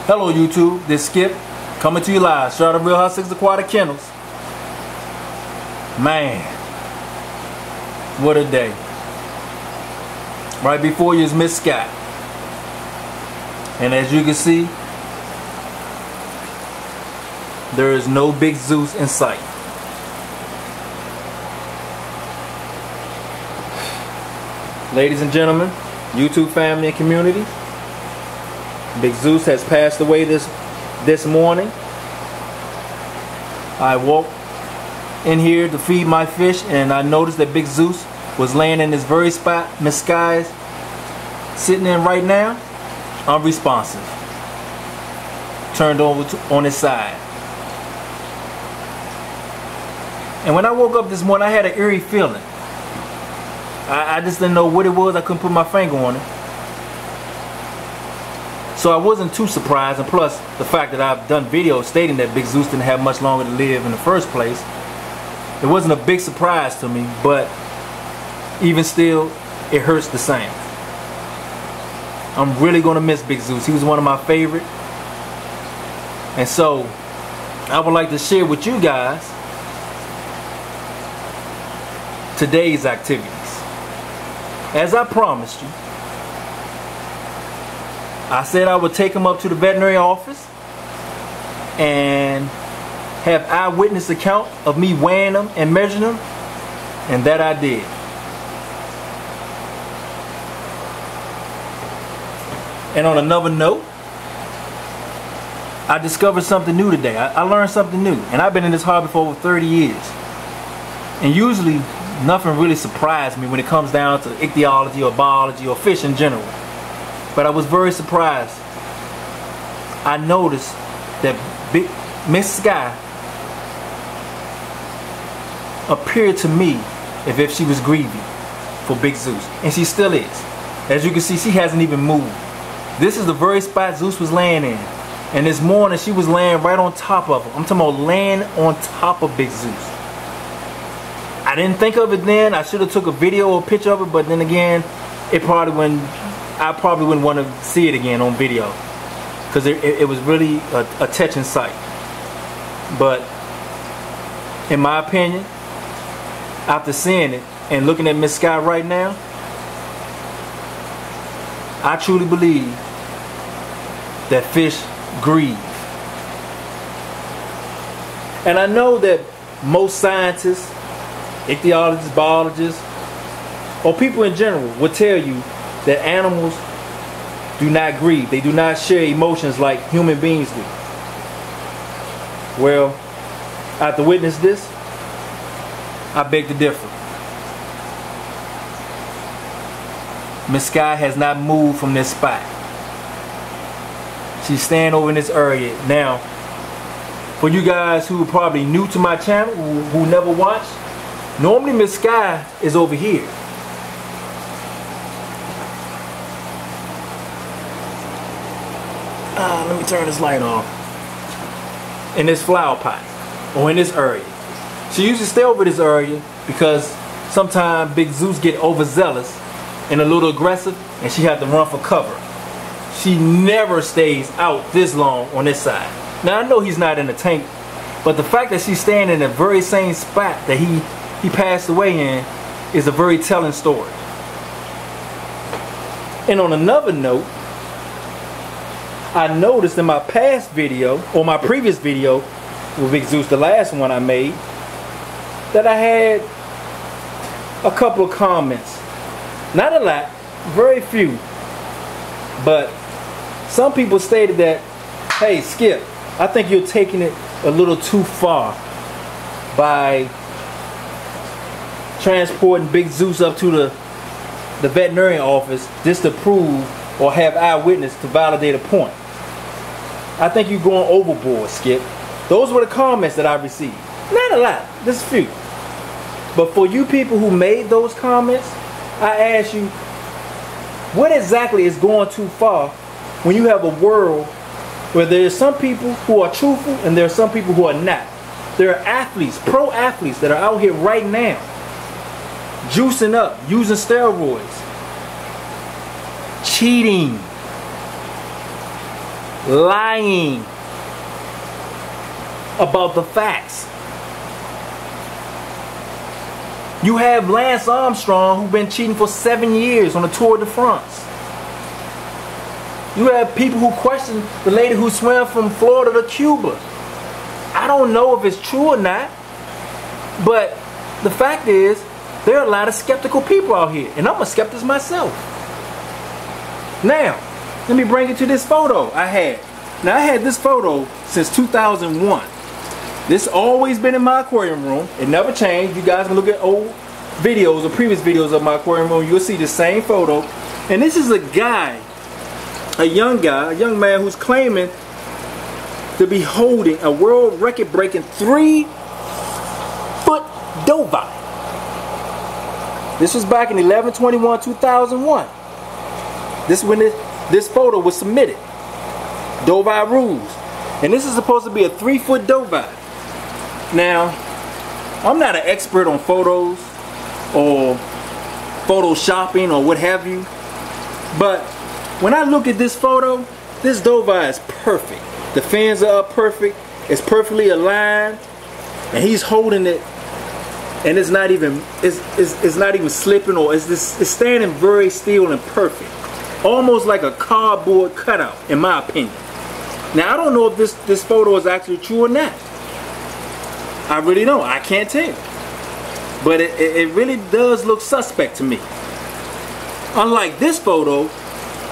Hello YouTube, this Skip coming to you live straight out of Real Hot 6 Aquatic Kennels. Man, what a day. Right before you is Miss Scott. And as you can see, there is no Big Zeus in sight. Ladies and gentlemen, YouTube family and community, Big Zeus has passed away this morning. I walked in here to feed my fish and I noticed that Big Zeus was laying in this very spot Miss Sky is sitting in right now, unresponsive, turned over on his side. And when I woke up this morning, I had an eerie feeling. I just didn't know what it was. I couldn't put my finger on it. So I wasn't too surprised, and plus the fact that I've done videos stating that Big Zeus didn't have much longer to live in the first place, it wasn't a big surprise to me, but even still, it hurts the same. I'm really going to miss Big Zeus. He was one of my favorite. And so, I would like to share with you guys today's activities. As I promised you, I said I would take him up to the veterinary office and have eyewitness account of me weighing him and measuring him, and that I did. And on another note, I discovered something new today. I learned something new, and I've been in this hobby for over 30 years. And usually, nothing really surprised me when it comes down to ichthyology or biology or fish in general. But I was very surprised. I noticed that Miss Sky appeared to me as if she was grieving for Big Zeus. And she still is. As you can see, she hasn't even moved. This is the very spot Zeus was laying in. And this morning, she was laying right on top of him. I'm talking about laying on top of Big Zeus. I didn't think of it then. I should have took a video or a picture of it, but then again, I probably wouldn't want to see it again on video, because it was really a touching sight. But in my opinion, after seeing it and looking at Miss Sky right now, I truly believe that fish grieve. And I know that most scientists, ichthyologists, biologists, or people in general will tell you that animals do not grieve. They do not share emotions like human beings do. Well, after witnessing this, I beg to differ. Miss Sky has not moved from this spot. She's staying over in this area. Now, for you guys who are probably new to my channel, who never watched, normally Miss Sky is over here. Let me turn this light off. In this flower pot, or in this area. She used to stay over this area because sometimes Big Zeus get overzealous and a little aggressive, and she had to run for cover. She never stays out this long on this side. Now I know he's not in the tank, but the fact that she's staying in the very same spot that he passed away in is a very telling story. And on another note, I noticed in my past video, or my previous video with Big Zeus, the last one I made, that I had a couple of comments. Not a lot, very few. But some people stated that, hey Skip, I think you're taking it a little too far by transporting Big Zeus up to the veterinary office just to prove or have eyewitness to validate a point. I think you're going overboard, Skip. Those were the comments that I received. Not a lot, just a few. But for you people who made those comments, I ask you, what exactly is going too far when you have a world where there are some people who are truthful and there are some people who are not? There are athletes, pro athletes that are out here right now, juicing up, using steroids, cheating, lying about the facts. You have Lance Armstrong, who's been cheating for 7 years on the Tour de France. You have people who question the lady who swam from Florida to Cuba. I don't know if it's true or not, but the fact is, there are a lot of skeptical people out here, and I'm a skeptic myself. Now, let me bring you to this photo I had. Now, I had this photo since 2001. This always been in my aquarium room. It never changed. You guys can look at old videos or previous videos of my aquarium room. You'll see the same photo. And this is a guy, a young man who's claiming to be holding a world record breaking 3-foot dovie. This was back in 11/21/2001. This is when this photo was submitted. Dovie rules. And this is supposed to be a 3-foot dovie. Now, I'm not an expert on photos or photoshopping or what have you, but when I look at this photo, this dovie is perfect. The fins are up perfect. It's perfectly aligned, and he's holding it, and it's not even slipping, or it's standing very still and perfect, almost like a cardboard cutout, in my opinion. Now, I don't know if this photo is actually true or not. I really don't. I can't tell. But it really does look suspect to me. Unlike this photo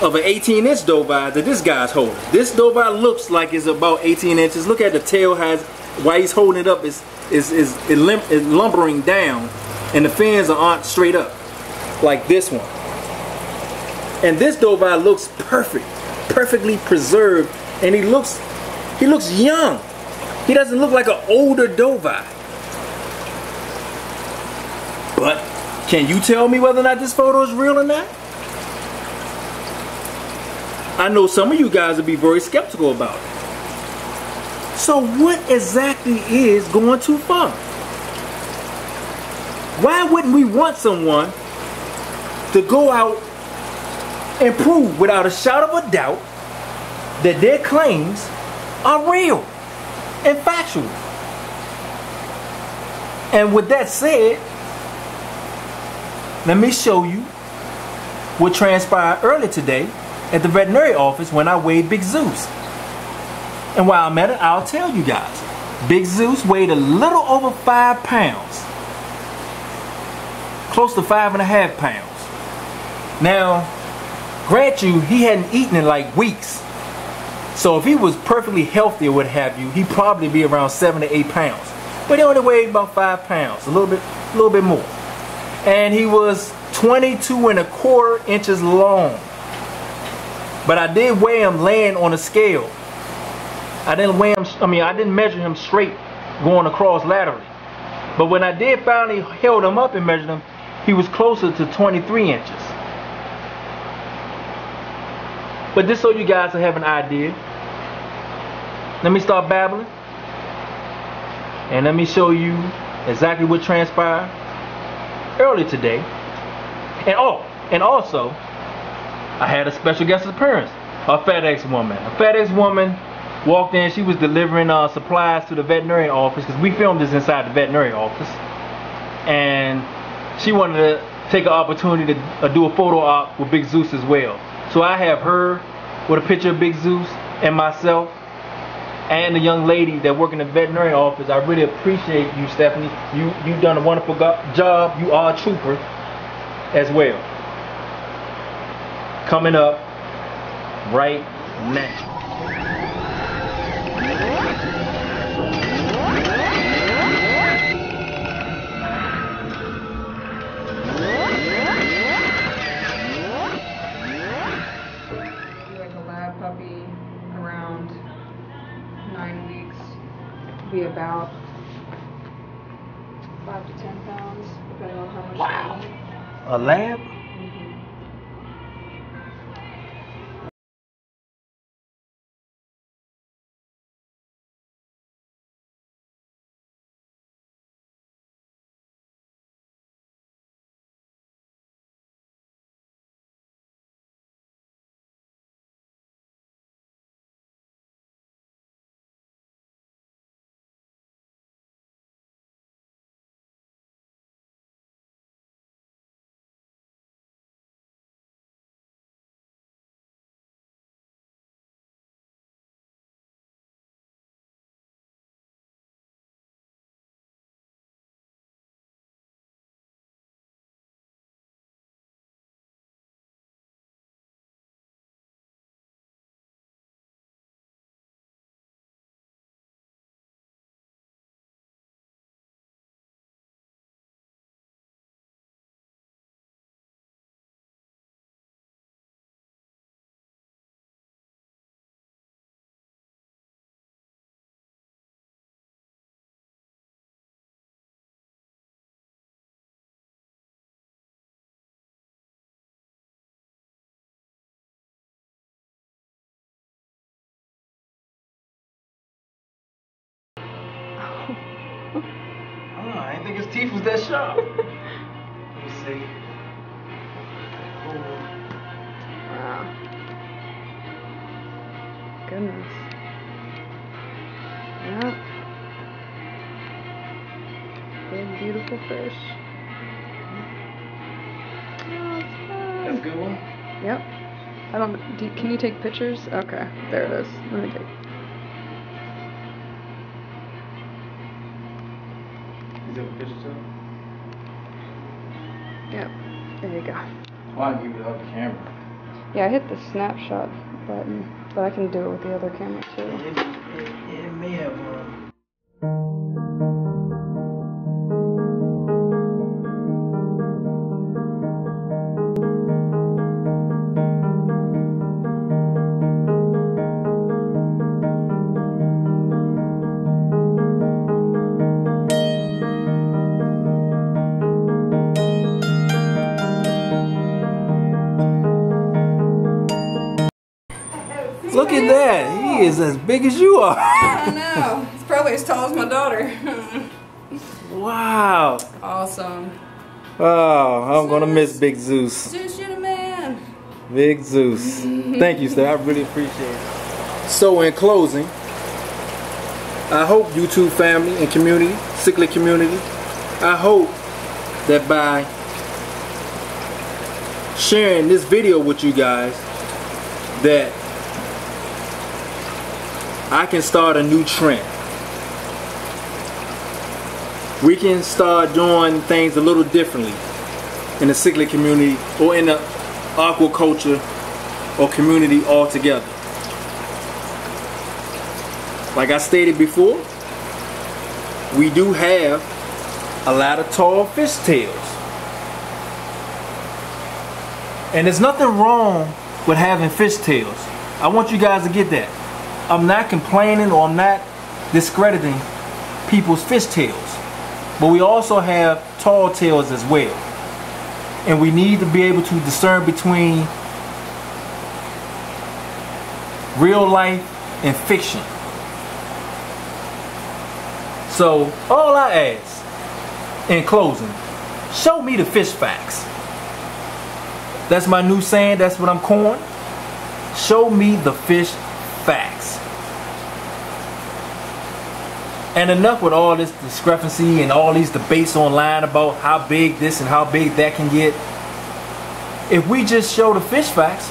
of an 18-inch dovie that this guy's holding. This dovie looks like it's about 18 inches. Look at the tail has, while he's holding it up, is lumbering down, and the fins aren't straight up like this one. And this dovie looks perfect, perfectly preserved, and he looks young. He doesn't look like an older dovie. But can you tell me whether or not this photo is real or not? I know some of you guys will be very skeptical about it. So what exactly is going too far? Why wouldn't we want someone to go out and prove without a shadow of a doubt that their claims are real and factual? And with that said, let me show you what transpired earlier today at the veterinary office when I weighed Big Zeus. And while I'm at it, I'll tell you guys, Big Zeus weighed a little over 5 pounds, close to 5.5 pounds. Now, grant you, he hadn't eaten in like weeks. So if he was perfectly healthy or what have you, he'd probably be around 7 to 8 pounds. But he only weighed about 5 pounds, a little bit more. And he was 22.25 inches long. But I did weigh him laying on a scale. I didn't measure him straight going across laterally. But when I did finally held him up and measured him, he was closer to 23 inches. But just so you guys will have an idea, let me start babbling. And let me show you exactly what transpired earlier today. And also, I had a special guest appearance, a FedEx woman. A FedEx woman walked in. She was delivering supplies to the veterinary office, because we filmed this inside the veterinary office. And she wanted to take an opportunity to do a photo op with Big Zeus as well. So I have her with a picture of Big Zeus and myself and the young lady that work in the veterinary office. I really appreciate you, Stephanie. You've done a wonderful job. You are a trooper as well. Coming up right now. Like a lab puppy around 9 weeks, be about 5 to 10 pounds, depending on how much they eat. A lab? I didn't think his teeth was that sharp. Let me see. Wow. Goodness. Yep. Big, beautiful fish. Oh, it's fun. That's a good one? Yep. Can you take pictures? Okay, there it is. Let me take. Is that a picture too? Yep. There you go. Why give you the other camera? Yeah, I hit the snapshot button, but I can do it with the other camera too. It may have Look at that. He is as big as you are. I know. He's probably as tall as my daughter. Wow. Awesome. Oh, I'm going to miss Big Zeus. Zeus, you're the man. Big Zeus. Thank you, sir. I really appreciate it. So in closing, I hope YouTube family and community, cichlid community, I hope that by sharing this video with you guys, that I can start a new trend. We can start doing things a little differently in the cichlid community or in the aquaculture or community altogether. Like I stated before, we do have a lot of tall fish tails. And there's nothing wrong with having fish tails. I want you guys to get that. I'm not complaining or I'm not discrediting people's fish tails. But we also have tall tails as well. And we need to be able to discern between real life and fiction. So all I ask in closing, show me the fish facts. That's my new saying, that's what I'm calling. Show me the fish facts. And enough with all this discrepancy and all these debates online about how big this and how big that can get. If we just show the fish facts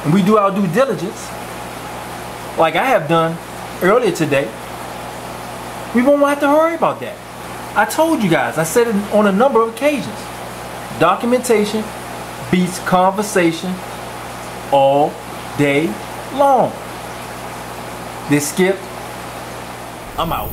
and we do our due diligence, like I have done earlier today, we won't have to worry about that. I told you guys, I said it on a number of occasions. Documentation beats conversation all day long. This Skip, I'm out.